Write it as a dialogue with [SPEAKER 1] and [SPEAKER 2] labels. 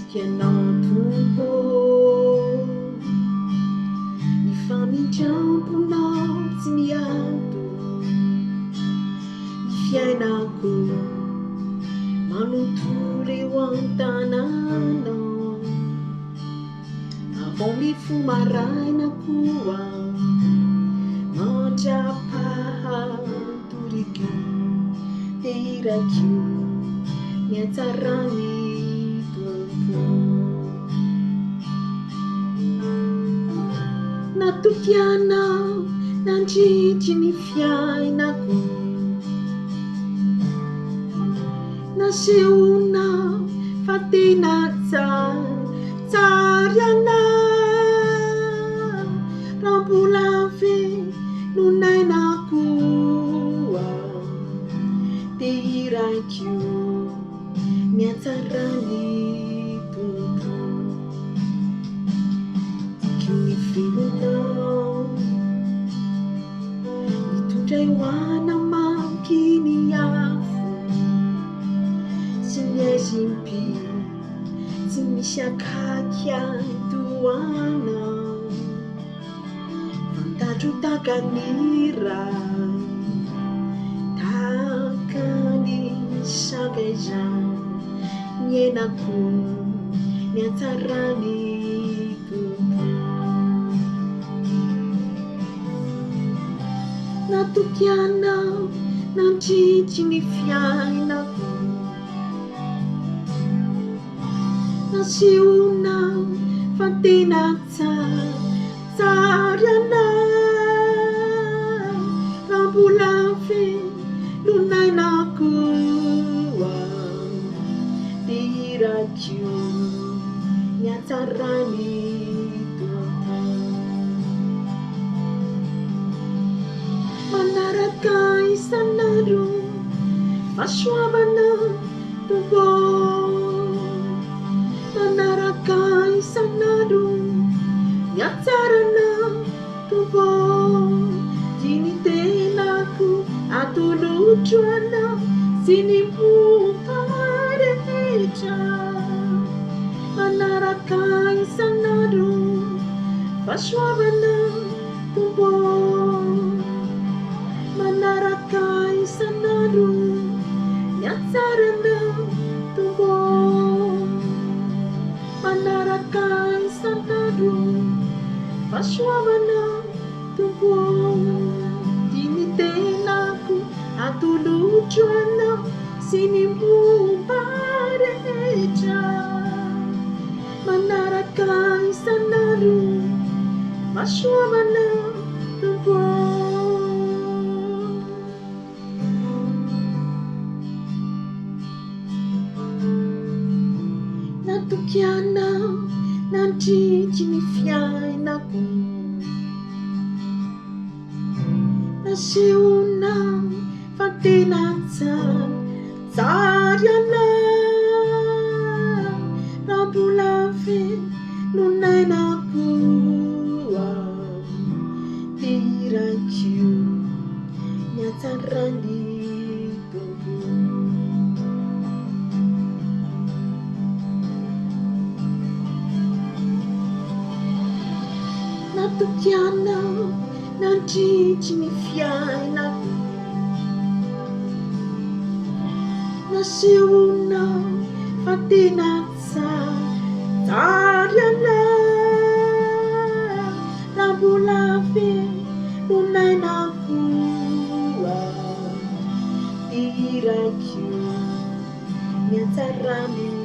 [SPEAKER 1] Kianatumpo ny famindramponao tsy miado ny fiainako manontolo eo an-tananao avao mifo maraina koa mandrapahatoriko te irakio miatsarany tompo natokianao nandritry ny fiainako nasehonao fa tena tsary anao raha mbola velonainako te irakio miatsarany tompo tiako ny velonao mitondra eo anamamky ny afo sy ny aizim-by tsy misy akaky antoanao fantandro takanira takany sakaizany niainako miatsarany tompo natokianao nandritry ny fiainako nasehonao fa tena tsary anao raha mbola velonainako te irakio miatsarany tompo manaraka isanandro fahasoavana tompo manaraka isanandro miatsarana tompo diny tenako atolotro anao sy ny mompa rehetra manaraka isanandro fahasoavana tompo manaraka isanandro miatsarana tompo manaraka isanandro fahasoavana tompo diny tenako atolotro anao sy ny momba rehetra manaraka isanandro fahasoavana tompo natokianao nandritry ny fiainako nasehonao fa tena tsary anao raha mbola velonainako te irakio miatsarany tompo natokianao nandritry ny fiainako nasehonao fa tena tsary anao raha mbola velonainako te irakio miatsarany